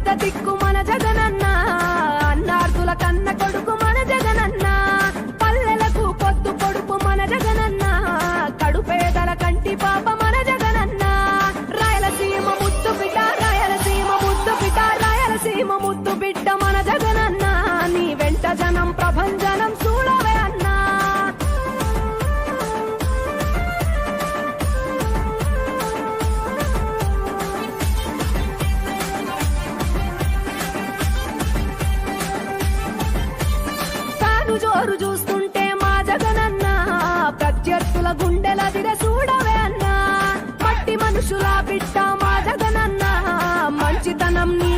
పెద్ద దిక్కు మన జగనన్న, అన్నార్థుల కన్న కొడుకు మన జగనన్న, పల్లెలకు పొద్దు పొడుపు మన జగనన్న, కడుపేదల కంటి పాప మన జగనన్న. రాయలసీమ ముద్దు బిడ్డ, రాయలసీమ ముద్దు బిడ్డ, రాయలసీమ ముద్దు బిడ్డ మన జగనన్న, నీ వెంట జనం ప్రభంజనం చూడవే అన్నా. జోరు చూస్తుంటే మా జగనన్న, ప్రత్యర్థుల గుండెల దిర చూడవే అన్నా. మట్టి మనుషుల బిడ్డ మా జగనన్న, మంచితనం నీ